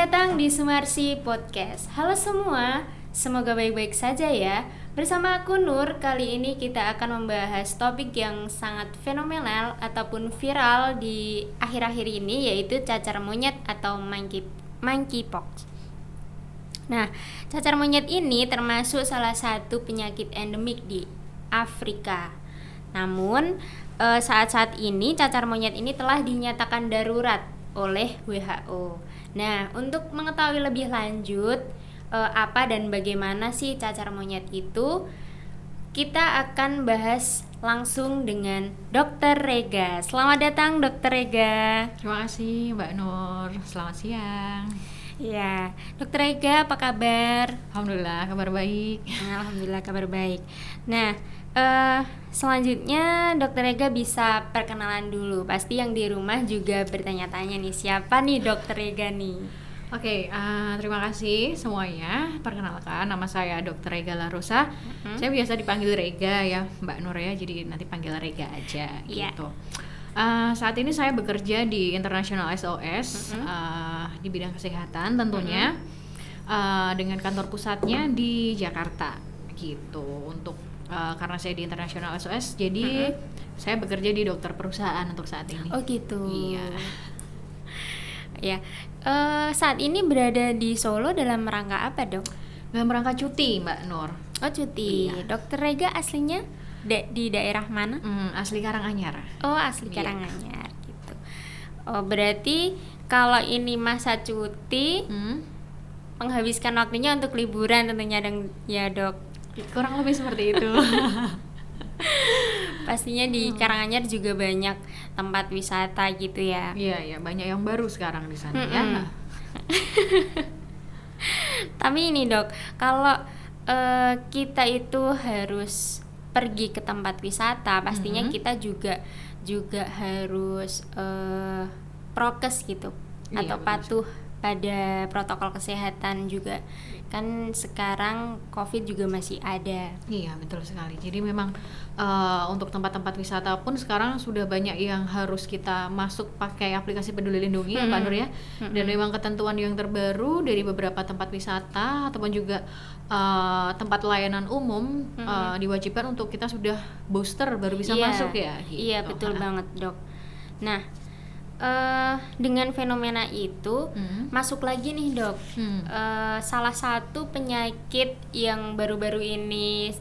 datang di Sumarsi Podcast. Halo semua, semoga baik-baik saja ya. Bersama aku Nur, kali ini kita akan membahas topik yang sangat fenomenal ataupun viral di akhir-akhir ini, yaitu cacar monyet atau monkeypox. Nah, cacar monyet ini termasuk salah satu penyakit endemik di Afrika. Namun, saat-saat ini cacar monyet ini telah dinyatakan darurat oleh WHO. Nah, untuk mengetahui lebih lanjut apa dan bagaimana sih cacar monyet itu, kita akan bahas langsung dengan Dr. Rega. Selamat datang Dr. Rega. Terima kasih Mbak Nur. Selamat siang. Ya, Dr. Rega apa kabar? Alhamdulillah kabar baik. Alhamdulillah kabar baik. Nah, selanjutnya Dr. Rega bisa perkenalan dulu. Pasti yang di rumah juga bertanya-tanya nih, siapa nih Dr. Rega nih? Oke, terima kasih semuanya. Perkenalkan, nama saya Dr. Rega Larosa. Saya biasa dipanggil Rega ya Mbak Nur ya, jadi nanti panggil Rega aja gitu. Saat ini saya bekerja di International SOS di bidang kesehatan tentunya, dengan kantor pusatnya di Jakarta gitu. Karena saya di International SOS, jadi saya bekerja di dokter perusahaan untuk saat ini. Oh gitu. Iya. Ya, saat ini berada di Solo dalam rangka apa, Dok? Dalam rangka cuti, Mbak Nur. Oh, cuti. Iya. Dokter Rega aslinya di daerah mana? Asli Karanganyar. Oh, asli Karanganyar gitu. Oh, berarti kalau ini masa cuti, menghabiskan waktunya untuk liburan tentunya ya, Dok. Kurang lebih seperti itu. Pastinya di Karanganyar juga banyak tempat wisata gitu ya. Iya, banyak yang baru sekarang di sana ya. Tapi ini, Dok, kalau kita itu harus pergi ke tempat wisata, pastinya kita juga harus prokes gitu, atau patuh pada protokol kesehatan juga. Kan sekarang COVID juga masih ada. Iya, betul sekali. Jadi memang untuk tempat-tempat wisata pun sekarang sudah banyak yang harus kita masuk pakai aplikasi Peduli Lindungi ya Mbak Nur ya. Dan memang ketentuan yang terbaru dari beberapa tempat wisata ataupun juga tempat layanan umum diwajibkan untuk kita sudah booster baru bisa masuk ya gitu. Iya, betul banget, Dok. Nah, dengan fenomena itu masuk lagi nih, Dok, salah satu penyakit yang baru-baru ini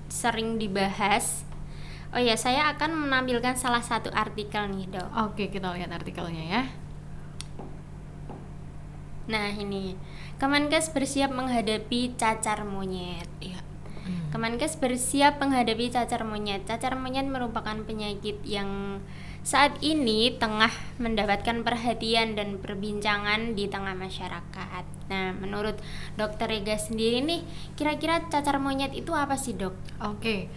sering dibahas. Oh ya, saya akan menampilkan salah satu artikel nih, Dok. Oke, kita lihat artikelnya ya. Nah, ini Kemenkes bersiap menghadapi cacar monyet. Iya. Kemenkes bersiap menghadapi cacar monyet. Cacar monyet merupakan penyakit yang saat ini tengah mendapatkan perhatian dan perbincangan di tengah masyarakat. Nah, menurut Dr. Rega sendiri nih, kira-kira cacar monyet itu apa sih, Dok? Oke.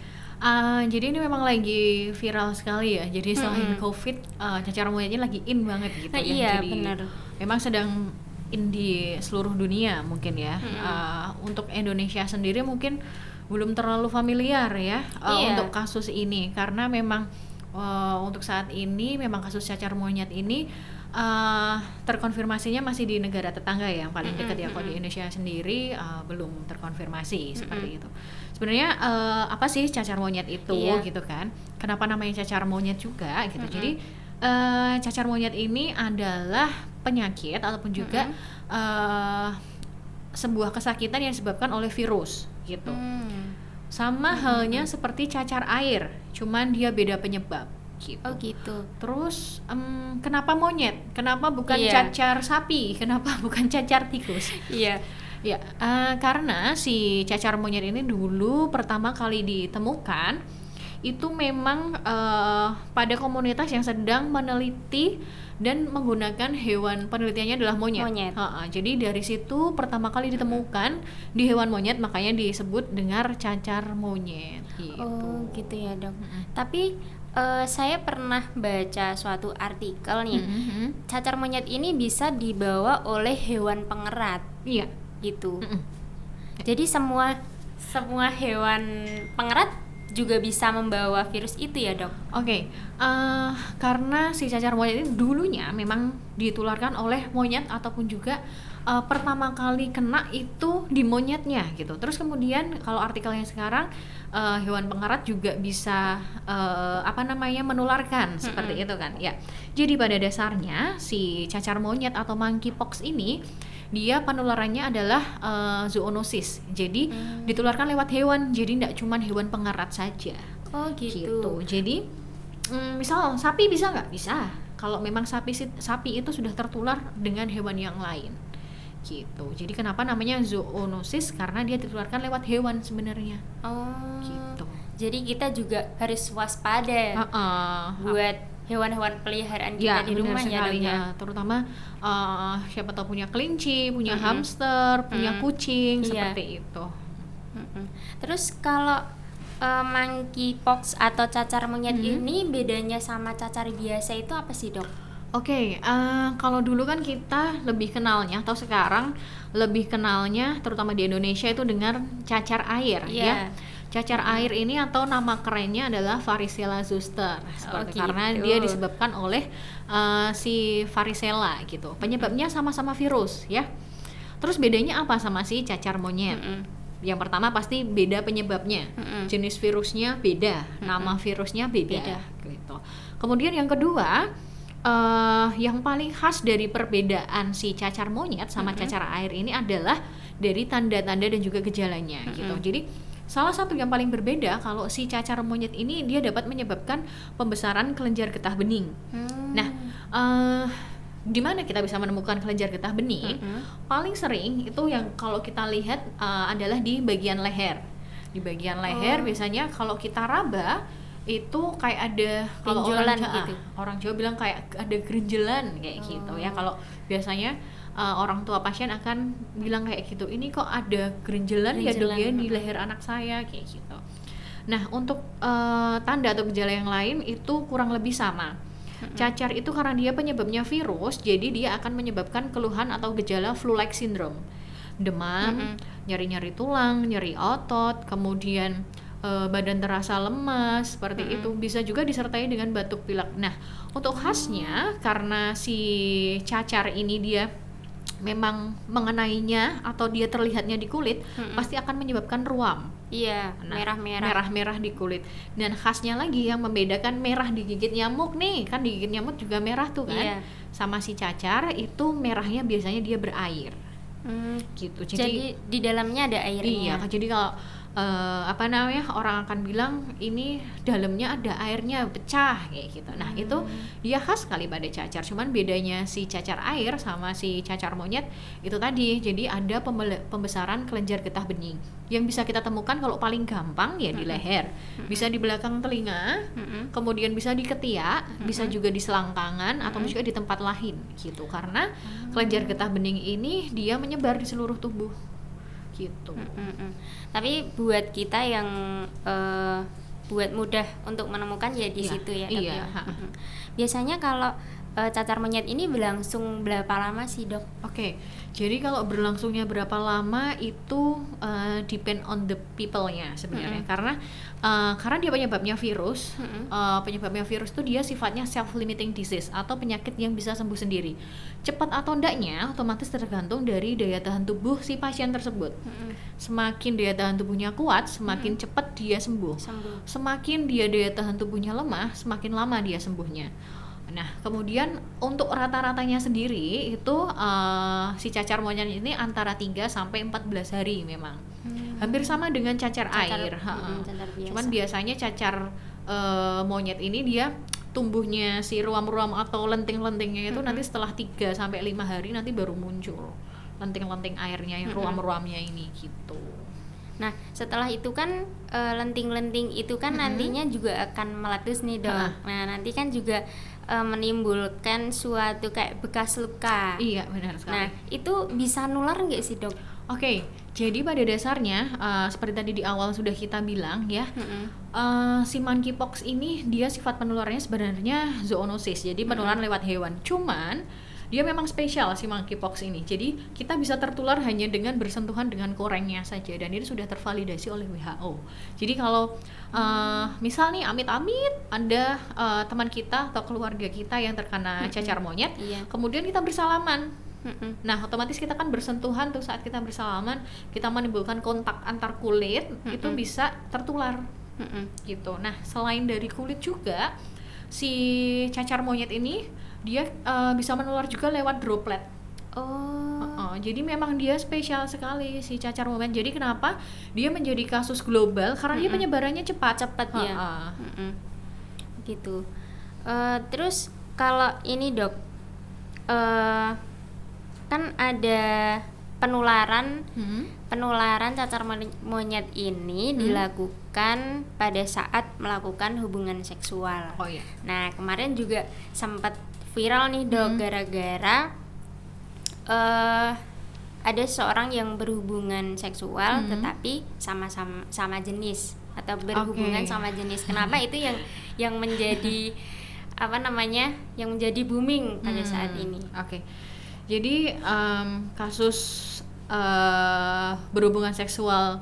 Jadi ini memang lagi viral sekali ya. Jadi selain COVID, cacar monyetnya lagi in banget gitu ya. Iya, jadi benar. memang sedang in di seluruh dunia mungkin ya. Untuk Indonesia sendiri mungkin belum terlalu familiar ya untuk kasus ini, karena memang untuk saat ini memang kasus cacar monyet ini terkonfirmasinya masih di negara tetangga ya, yang paling dekat ya. Kalau di Indonesia sendiri belum terkonfirmasi seperti itu. Sebenarnya apa sih cacar monyet itu gitu kan? Kenapa namanya cacar monyet juga gitu? Jadi cacar monyet ini adalah penyakit ataupun juga sebuah kesakitan yang disebabkan oleh virus gitu. Sama halnya seperti cacar air, cuman dia beda penyebab gitu. Oh gitu. Terus kenapa monyet? Kenapa bukan cacar sapi? Kenapa bukan cacar tikus? Iya. Ya, karena si cacar monyet ini dulu pertama kali ditemukan itu memang pada komunitas yang sedang meneliti dan menggunakan hewan penelitiannya adalah monyet. Jadi dari situ pertama kali ditemukan di hewan monyet, makanya disebut dengar cacar monyet gitu. Oh gitu ya, Dok. Tapi saya pernah baca suatu artikel nih, cacar monyet ini bisa dibawa oleh hewan pengerat. Iya gitu. Jadi semua hewan pengerat juga bisa membawa virus itu ya, Dok? Oke, karena si cacar monyet ini dulunya memang ditularkan oleh monyet ataupun juga pertama kali kena itu di monyetnya gitu. Terus kemudian kalau artikelnya sekarang hewan pengerat juga bisa menularkan seperti itu kan ya. Jadi pada dasarnya si cacar monyet atau monkeypox ini dia penularannya adalah zoonosis. Jadi ditularkan lewat hewan. Jadi tidak cuma hewan pengerat saja. Oh gitu. Jadi misal sapi bisa nggak? Bisa. Kalau memang sapi itu sudah tertular dengan hewan yang lain. Gitu. Jadi kenapa namanya zoonosis? Karena dia ditularkan lewat hewan sebenarnya. Oh. Gitu. Jadi kita juga harus waspada buat hewan-hewan peliharaan kita di rumah ya, Dok ya. Terutama siapa tahu punya kelinci, punya hamster, punya kucing seperti itu. Terus kalau monkeypox atau cacar monyet ini bedanya sama cacar biasa itu apa sih, Dok? Oke, kalau dulu kan kita lebih kenalnya atau sekarang lebih kenalnya terutama di Indonesia itu dengan cacar air ya. Cacar air ini atau nama kerennya adalah Varicella zoster karena dia disebabkan oleh si varicella gitu. Penyebabnya sama-sama virus ya. Terus bedanya apa sama si cacar monyet? Yang pertama pasti beda penyebabnya. Jenis virusnya beda, nama virusnya beda. Gitu. Kemudian yang kedua, yang paling khas dari perbedaan si cacar monyet sama cacar air ini adalah dari tanda-tanda dan juga gejalanya gitu. Jadi salah satu yang paling berbeda kalau si cacar monyet ini dia dapat menyebabkan pembesaran kelenjar getah bening. Nah, di mana kita bisa menemukan kelenjar getah bening? Paling sering itu yang kalau kita lihat adalah di bagian leher. Di bagian leher biasanya kalau kita raba itu kayak ada kalau orang Jawa bilang kayak ada gerinjelan kayak gitu ya. Kalau biasanya orang tua pasien akan bilang kayak gitu, ini kok ada gerinjelan ya Dok ya di leher anak saya kayak gitu. Nah untuk tanda atau gejala yang lain itu kurang lebih sama. Cacar itu karena dia penyebabnya virus, jadi dia akan menyebabkan keluhan atau gejala flu-like syndrome, demam, nyeri-nyeri tulang, nyeri otot, kemudian badan terasa lemas seperti itu. Bisa juga disertai dengan batuk pilek. Nah untuk khasnya karena si cacar ini dia memang mengenainya atau dia terlihatnya di kulit, pasti akan menyebabkan ruam. Iya, merah-merah di kulit. Dan khasnya lagi yang membedakan merah digigit nyamuk nih, kan digigit nyamuk juga merah tuh kan. Sama si cacar itu merahnya biasanya dia berair. Gitu. Jadi di dalamnya ada airnya. Iya, jadi kalau orang akan bilang ini dalamnya ada airnya pecah kayak gitu. Nah itu dia khas sekali pada cacar. Cuman bedanya si cacar air sama si cacar monyet itu tadi, jadi ada pembesaran kelenjar getah bening yang bisa kita temukan kalau paling gampang ya di leher, bisa di belakang telinga, kemudian bisa di ketiak, bisa juga di selangkangan atau juga di tempat lain gitu. Karena kelenjar getah bening ini dia menyebar di seluruh tubuh gitu. Tapi buat kita yang buat mudah untuk menemukan ya di situ ya, Dok. Iya. Biasanya kalau cacar monyet ini berlangsung berapa lama sih, Dok? Oke, jadi kalau berlangsungnya berapa lama itu depend on the people-nya sebenarnya. Karena dia penyebabnya virus. Penyebabnya virus itu dia sifatnya self-limiting disease atau penyakit yang bisa sembuh sendiri. Cepat atau enggaknya otomatis tergantung dari daya tahan tubuh si pasien tersebut. Semakin daya tahan tubuhnya kuat, semakin cepat dia sembuh. Semakin dia daya tahan tubuhnya lemah, semakin lama dia sembuhnya. Nah, kemudian untuk rata-ratanya sendiri itu si cacar monyet ini antara 3 sampai 14 hari memang. Hampir sama dengan cacar air. Cuman biasanya cacar monyet ini dia tumbuhnya si ruam-ruam atau lenting-lentingnya itu nanti setelah 3 sampai 5 hari nanti baru muncul lenting-lenting airnya yang ruam-ruamnya ini gitu. Nah, setelah itu kan lenting-lenting itu kan nantinya juga akan meletus nih, Dok. Nah, nanti kan juga menimbulkan suatu kayak bekas luka. Iya, benar sekali. Nah, itu bisa nular nggak sih, Dok? Oke, jadi pada dasarnya seperti tadi di awal sudah kita bilang ya, si monkeypox ini dia sifat penularannya sebenarnya zoonosis, jadi penularan lewat hewan. Cuman dia memang spesial si monkeypox ini. Jadi kita bisa tertular hanya dengan bersentuhan dengan korengnya saja, dan ini sudah tervalidasi oleh WHO. Jadi kalau misal nih amit-amit ada teman kita atau keluarga kita yang terkena cacar monyet, kemudian kita bersalaman. Nah, otomatis kita kan bersentuhan tuh, saat kita bersalaman, kita menimbulkan kontak antar kulit, itu bisa tertular. Gitu. Nah, selain dari kulit juga, si cacar monyet ini dia bisa menular juga lewat droplet. Jadi memang dia spesial sekali si cacar monyet. Jadi kenapa dia menjadi kasus global? Karena dia penyebarannya cepat ya. Gitu. Terus kalau ini dok, kan ada penularan cacar monyet ini dilakukan pada saat melakukan hubungan seksual. Nah, kemarin juga sempat viral nih dok, gara-gara ada seorang yang berhubungan seksual tetapi sama jenis atau berhubungan sama jenis. Kenapa itu yang menjadi yang menjadi booming pada saat ini? Jadi kasus berhubungan seksual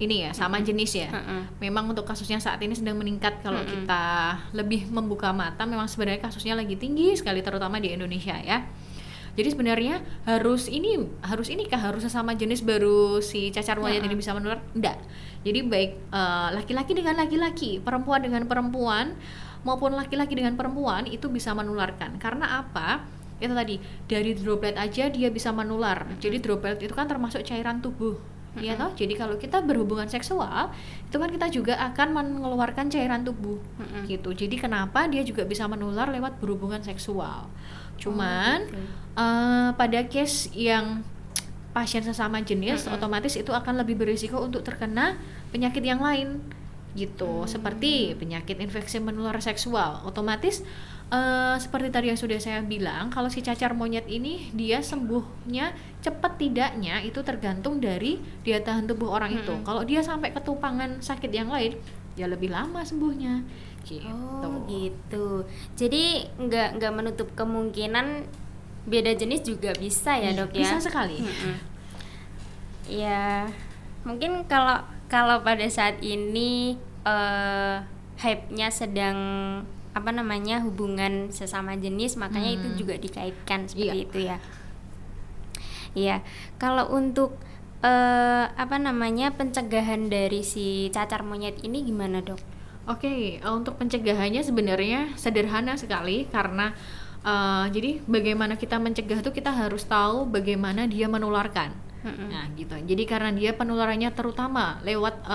ini ya sama jenis ya. Memang untuk kasusnya saat ini sedang meningkat. Kalau kita lebih membuka mata, memang sebenarnya kasusnya lagi tinggi sekali, terutama di Indonesia ya. Jadi sebenarnya harus sesama jenis baru si cacar monyet ini bisa menular? Enggak. Jadi baik laki-laki dengan laki-laki, perempuan dengan perempuan, maupun laki-laki dengan perempuan itu bisa menularkan. Karena apa? Itu tadi, dari droplet aja dia bisa menular. Jadi droplet itu kan termasuk cairan tubuh. Ya toh? Jadi kalau kita berhubungan seksual, itu kan kita juga akan mengeluarkan cairan tubuh. Gitu. Jadi kenapa dia juga bisa menular lewat berhubungan seksual? Cuman pada case yang pasien sesama jenis, otomatis itu akan lebih berisiko untuk terkena penyakit yang lain gitu, seperti penyakit infeksi menular seksual. Otomatis seperti tadi yang sudah saya bilang, kalau si cacar monyet ini dia sembuhnya cepat tidaknya itu tergantung dari daya tahan tubuh orang itu. Kalau dia sampai ketupangan sakit yang lain, ya lebih lama sembuhnya. Gitu. Jadi nggak menutup kemungkinan beda jenis juga bisa ya dok ya? Bisa sekali. Ya mungkin kalau pada saat ini hype-nya sedang hubungan sesama jenis, makanya itu juga dikaitkan seperti itu ya. Iya. Kalau untuk pencegahan dari si cacar monyet ini gimana dok? Untuk pencegahannya sebenarnya sederhana sekali, karena jadi bagaimana kita mencegah tuh kita harus tahu bagaimana dia menularkan. Nah gitu. Jadi karena dia penularannya terutama lewat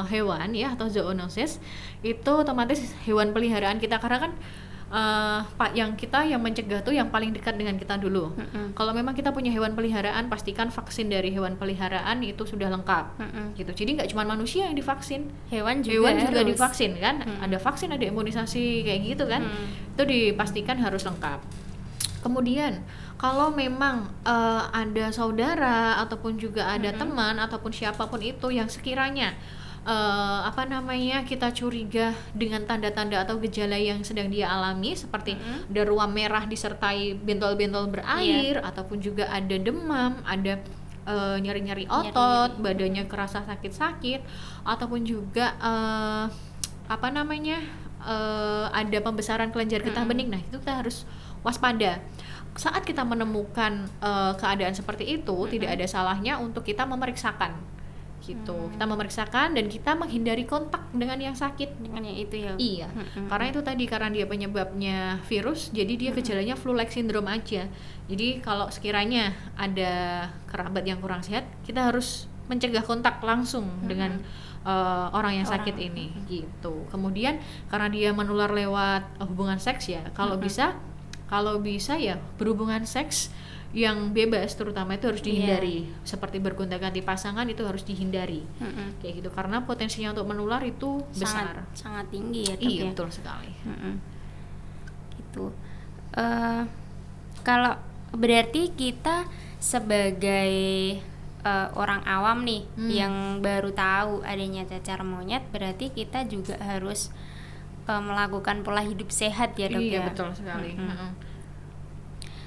hewan ya, atau zoonosis, itu otomatis hewan peliharaan kita, karena kan yang mencegah tuh yang paling dekat dengan kita dulu. Kalau memang kita punya hewan peliharaan, pastikan vaksin dari hewan peliharaan itu sudah lengkap. Gitu. Jadi nggak cuma manusia yang divaksin, hewan juga divaksin kan. Ada vaksin, ada imunisasi kayak gitu kan. Itu dipastikan harus lengkap. Kemudian kalau memang ada saudara ataupun juga ada teman ataupun siapapun itu yang sekiranya kita curiga dengan tanda-tanda atau gejala yang sedang dia alami, seperti ada ruam merah disertai bentol-bentol berair, ataupun juga ada demam, ada nyeri-nyeri otot, badannya kerasa sakit-sakit, ataupun juga ada pembesaran kelenjar getah bening. Nah itu kita harus waspada. Saat kita menemukan keadaan seperti itu, tidak ada salahnya untuk kita memeriksakan gitu. Kita memeriksakan dan kita menghindari kontak dengan yang sakit, dengan yang itu ya. Iya. Karena itu tadi, karena dia penyebabnya virus, jadi dia gejalanya flu-like syndrome aja. Jadi kalau sekiranya ada kerabat yang kurang sehat, kita harus mencegah kontak langsung dengan orang yang sakit ini gitu. Kemudian karena dia menular lewat hubungan seks ya, kalau bisa ya berhubungan seks yang bebas, terutama itu harus dihindari. Seperti bergonta-ganti pasangan itu harus dihindari. Kayak gitu, karena potensinya untuk menular itu besar, sangat tinggi ya. Iya, betul sekali. Gitu. Kalau berarti kita sebagai orang awam nih yang baru tahu adanya cacar monyet, berarti kita juga harus melakukan pola hidup sehat ya dok ya. Iya, betul sekali.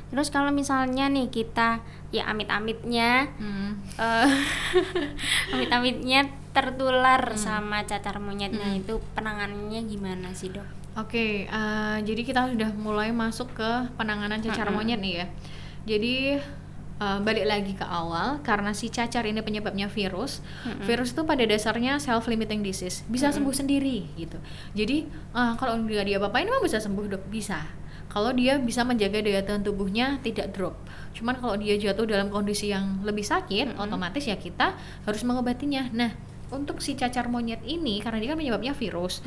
Terus kalau misalnya nih kita ya amit-amitnya amit-amitnya tertular sama cacar monyetnya, itu penanganannya gimana sih, Dok? Oke, jadi kita sudah mulai masuk ke penanganan cacar monyet nih ya. Jadi balik lagi ke awal, karena si cacar ini penyebabnya virus. Virus itu pada dasarnya self-limiting disease, bisa sembuh sendiri gitu. Jadi kalau nggak diapa-apain emang bisa sembuh, Dok? Bisa. Kalau dia bisa menjaga daya tahan tubuhnya tidak drop. Cuman kalau dia jatuh dalam kondisi yang lebih sakit, otomatis ya kita harus mengobatinya. Nah, untuk si cacar monyet ini, karena dia kan penyebabnya virus,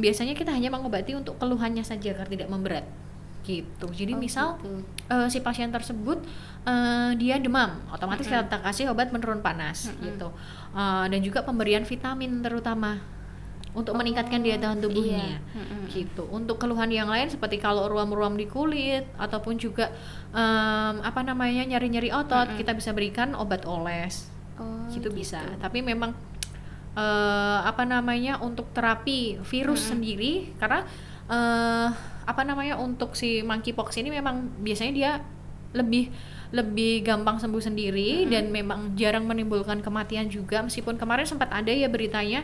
biasanya kita hanya mengobati untuk keluhannya saja agar tidak memberat gitu. Jadi misal si pasien tersebut dia demam, otomatis kita kasih obat penurun panas gitu. Dan juga pemberian vitamin terutama untuk meningkatkan daya tahan tubuhnya gitu. Untuk keluhan yang lain seperti kalau ruam-ruam di kulit ataupun juga nyeri-nyeri otot, kita bisa berikan obat oles gitu bisa. Tapi memang untuk terapi virus sendiri, karena untuk si monkeypox ini memang biasanya dia lebih gampang sembuh sendiri dan memang jarang menimbulkan kematian juga, meskipun kemarin sempat ada ya beritanya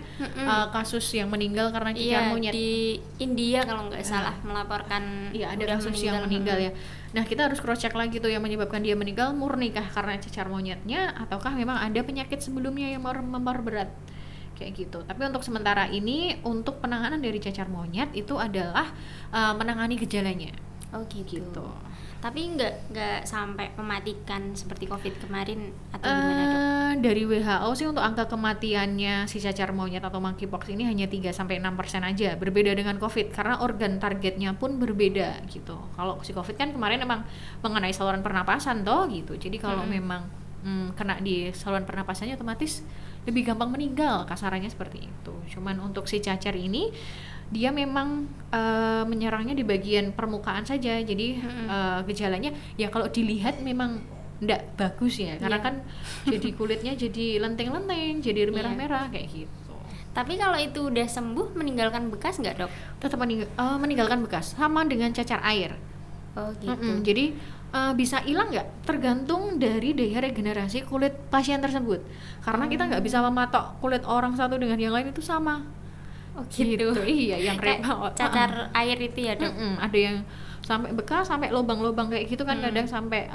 kasus yang meninggal karena cacar monyet di India kalau nggak salah melaporkan ada kasus yang meninggal ya. Nah, kita harus cross check lagi tuh yang menyebabkan dia meninggal murnikah karena cacar monyetnya ataukah memang ada penyakit sebelumnya yang memperberat kayak gitu. Tapi untuk sementara ini, untuk penanganan dari cacar monyet itu adalah menangani gejalanya. Gitu. Tapi nggak sampai mematikan seperti COVID kemarin atau gimana, Dok? Dari WHO sih untuk angka kematiannya si cacar monyet atau monkeypox ini hanya 3-6% aja. Berbeda dengan COVID karena organ targetnya pun berbeda gitu. Kalau si COVID kan kemarin emang mengenai saluran pernapasan toh gitu. Jadi kalau memang kena di saluran pernapasannya otomatis lebih gampang meninggal, kasarannya seperti itu. Cuman untuk si cacar ini dia memang menyerangnya di bagian permukaan saja. Jadi gejalanya ya kalau dilihat memang ndak bagus ya, karena kan jadi kulitnya jadi lenteng-lenteng, jadi merah-merah kayak gitu. Tapi kalau itu udah sembuh, meninggalkan bekas nggak, Dok? Tetap meninggalkan bekas, sama dengan cacar air. Jadi bisa hilang nggak? Tergantung dari daya regenerasi kulit pasien tersebut. Karena kita nggak bisa mematok kulit orang satu dengan yang lain itu sama. Gitu. Iya, yang cacar air itu ya, Dok. Ada yang sampai bekas, sampai lubang-lubang kayak gitu kan, kadang sampai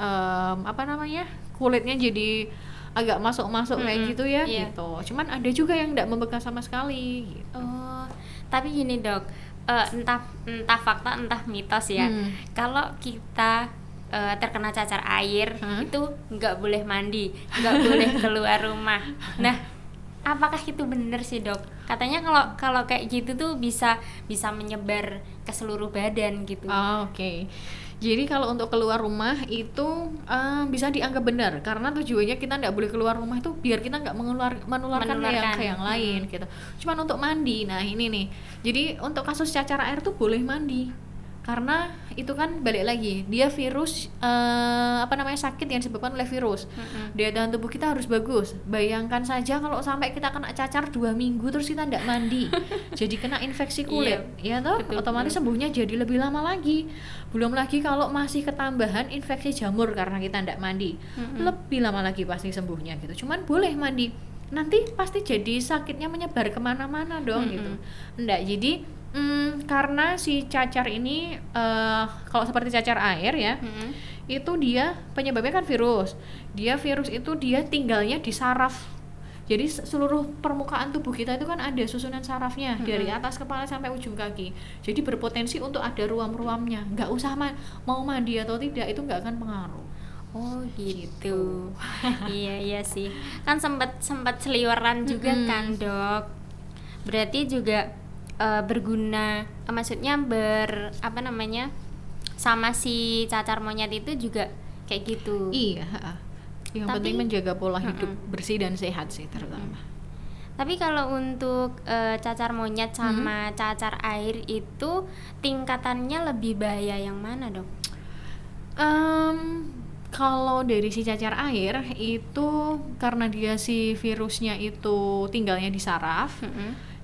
kulitnya jadi agak masuk-masuk kayak gitu ya, gitu. Cuman ada juga yang nggak membekas sama sekali gitu. Tapi gini, Dok, entah fakta entah mitos ya, kalau kita terkena cacar air itu nggak boleh mandi, nggak boleh keluar rumah. Nah, apakah itu benar sih, Dok? Katanya kalau kayak gitu tuh bisa menyebar ke seluruh badan gitu. Oke. Jadi kalau untuk keluar rumah itu bisa dianggap benar, karena tujuannya kita nggak boleh keluar rumah itu biar kita nggak menularkan ke yang lain gitu. Cuman untuk mandi, nah ini nih. Jadi untuk kasus cacar air tuh boleh mandi. Karena itu kan balik lagi, dia virus sakit yang disebabkan oleh virus. Daya tahan tubuh kita harus bagus. Bayangkan saja kalau sampai kita kena cacar 2 minggu terus kita tidak mandi, jadi kena infeksi kulit, otomatis sembuhnya jadi lebih lama lagi. Belum lagi kalau masih ketambahan infeksi jamur karena kita tidak mandi, lebih lama lagi pasti sembuhnya gitu. Cuman boleh mandi, nanti pasti jadi sakitnya menyebar kemana-mana dong gitu. Enggak, jadi karena si cacar ini kalau seperti cacar air ya, itu dia penyebabnya kan virus. Virus itu dia tinggalnya di saraf. Jadi seluruh permukaan tubuh kita itu kan ada susunan sarafnya, dari atas kepala sampai ujung kaki. Jadi berpotensi untuk ada ruam-ruamnya. Nggak usah mau mandi atau tidak, itu nggak akan pengaruh. Oh gitu. Iya sih. Kan sempat seliweran juga kan, Dok. Berarti juga berguna, maksudnya sama si cacar monyet itu juga kayak gitu. Iya. Yang penting menjaga pola hidup bersih dan sehat sih terutama. Tapi kalau untuk cacar monyet sama cacar air itu tingkatannya lebih bahaya yang mana, Dok? Kalau dari si cacar air itu karena dia si virusnya itu tinggalnya di saraf.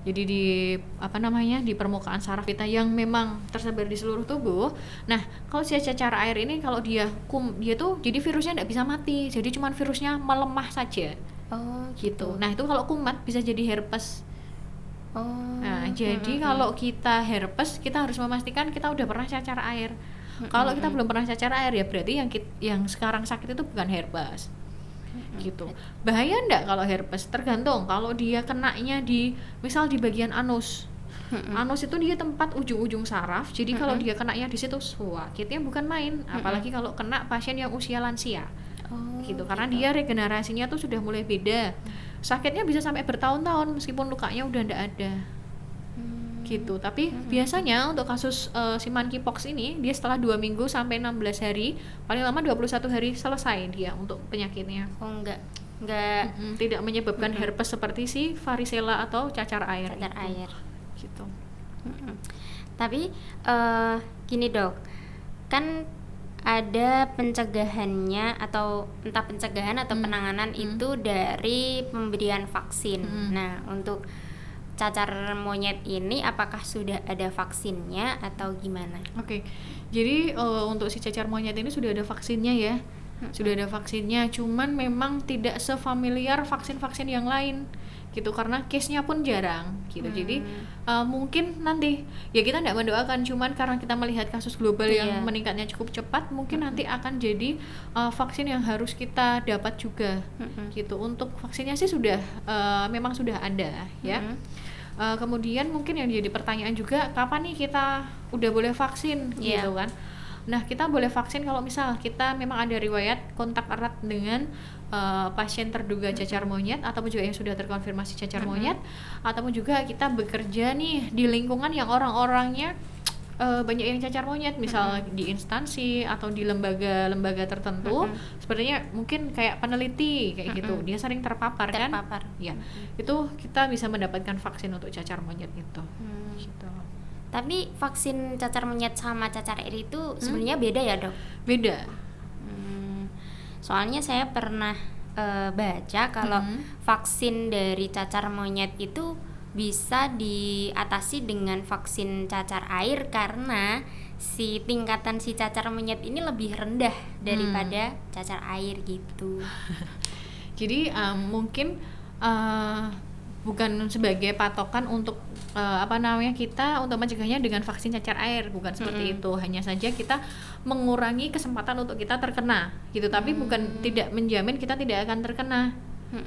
Jadi di permukaan saraf kita yang memang tersebar di seluruh tubuh. Nah, kalau si cacar air ini kalau dia tuh jadi virusnya nggak bisa mati, jadi cuman virusnya melemah saja. Oh, gitu. Nah, itu kalau kumat bisa jadi herpes. Nah, jadi kalau kita herpes, kita harus memastikan kita udah pernah cacar air. Kalau kita belum pernah cacar air, ya berarti yang sekarang sakit itu bukan herpes. Gitu. Bahaya enggak kalau herpes? Tergantung. Kalau dia kenanya misal di bagian anus. Anus itu dia tempat ujung-ujung saraf. Jadi kalau dia kenanya di situ, sakitnya bukan main. Apalagi kalau kena pasien yang usia lansia. Gitu. Karena dia regenerasinya tuh sudah mulai beda. Sakitnya bisa sampai bertahun-tahun meskipun lukanya udah enggak ada. Gitu. Tapi biasanya untuk kasus si monkeypox ini, dia setelah 2 minggu sampai 16 hari, paling lama 21 hari selesai dia untuk penyakitnya. Enggak tidak menyebabkan herpes seperti si varicella atau cacar air. Gitu. Tapi gini dok, kan ada pencegahannya atau entah pencegahan atau penanganan itu dari pemberian vaksin. Nah, untuk cacar monyet ini apakah sudah ada vaksinnya atau gimana? Oke. Jadi untuk si cacar monyet ini sudah ada vaksinnya ya. Sudah ada vaksinnya, cuman memang tidak sefamiliar vaksin-vaksin yang lain gitu, karena case-nya pun jarang gitu. Jadi mungkin nanti ya kita tidak mendoakan, cuman karena kita melihat kasus global yang meningkatnya cukup cepat, mungkin nanti akan jadi vaksin yang harus kita dapat juga gitu. Untuk vaksinnya sih sudah memang sudah ada ya. Kemudian mungkin yang jadi pertanyaan juga, kapan nih kita udah boleh vaksin gitu kan. Nah, kita boleh vaksin kalau misal kita memang ada riwayat kontak erat dengan pasien terduga cacar monyet, ataupun juga yang sudah terkonfirmasi cacar monyet, ataupun juga kita bekerja nih di lingkungan yang orang-orangnya banyak yang cacar monyet, misal di instansi atau di lembaga-lembaga tertentu, sepertinya mungkin kayak peneliti kayak gitu, dia sering terpapar kan? Ya, itu kita bisa mendapatkan vaksin untuk cacar monyet itu. Gitu. Tapi vaksin cacar monyet sama cacar air itu sebenarnya beda ya dok? Beda. Soalnya saya pernah baca kalau vaksin dari cacar monyet itu bisa diatasi dengan vaksin cacar air karena si tingkatan si cacar monyet ini lebih rendah daripada cacar air gitu. Jadi mungkin bukan sebagai patokan untuk kita untuk mencegahnya dengan vaksin cacar air, bukan seperti itu. Hanya saja kita mengurangi kesempatan untuk kita terkena gitu, tapi bukan tidak menjamin kita tidak akan terkena.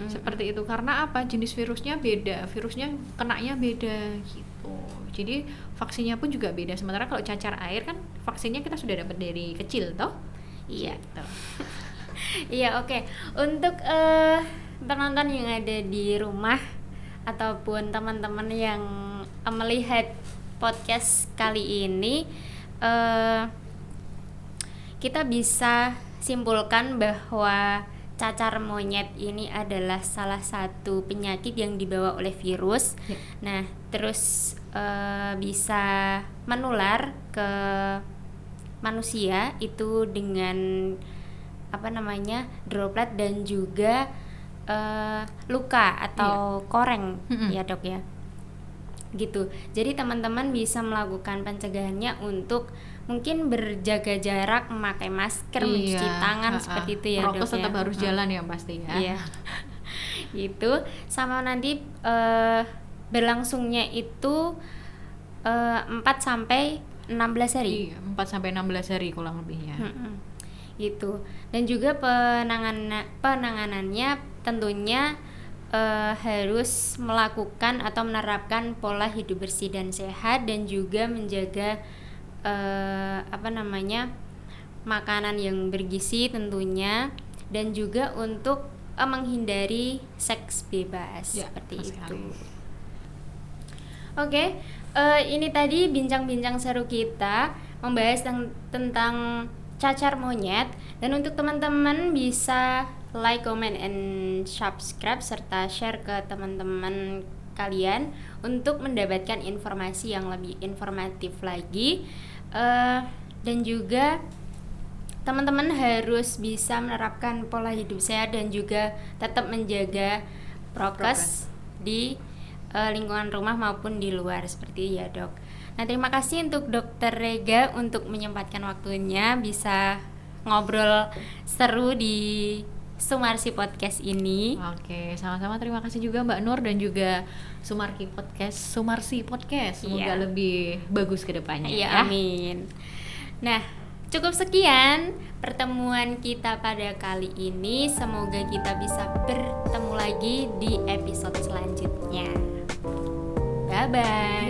Seperti itu, karena apa? Jenis virusnya beda, virusnya kenanya beda gitu. Jadi vaksinnya pun juga beda. Sementara kalau cacar air kan vaksinnya kita sudah dapat dari kecil toh. Iya gitu. Iya, oke. Untuk penonton yang ada di rumah ataupun teman-teman yang melihat podcast kali ini, kita bisa simpulkan bahwa cacar monyet ini adalah salah satu penyakit yang dibawa oleh virus. Nah, terus bisa menular ke manusia itu dengan droplet dan juga luka atau koreng ya dok ya. Gitu. Jadi teman-teman bisa melakukan pencegahannya untuk mungkin berjaga jarak, memakai masker, mencuci tangan seperti itu ya dok. Prokes tetap harus jalan ya pasti ya. Iya. Gitu. Sama nanti berlangsungnya itu 4 sampai 16 hari. Iya, 4 sampai 16 hari kurang lebihnya. Gitu. Dan juga penanganannya tentunya harus melakukan atau menerapkan pola hidup bersih dan sehat, dan juga menjaga makanan yang bergizi tentunya, dan juga untuk menghindari seks bebas seperti itu. Oke, ini tadi bincang-bincang seru kita membahas tentang cacar monyet, dan untuk teman-teman bisa like, comment, and subscribe serta share ke teman-teman kalian untuk mendapatkan informasi yang lebih informatif lagi. Dan juga teman-teman harus bisa menerapkan pola hidup sehat dan juga tetap menjaga prokes di lingkungan rumah maupun di luar seperti ya dok. Nah terima kasih untuk Dokter Rega untuk menyempatkan waktunya bisa ngobrol seru di Sumarsi Podcast ini. Oke, sama-sama terima kasih juga Mbak Nur dan juga Sumarsi Podcast. Semoga lebih bagus ke depannya ya. Amin. Nah, cukup sekian pertemuan kita pada kali ini. Semoga kita bisa bertemu lagi di episode selanjutnya. Bye-bye.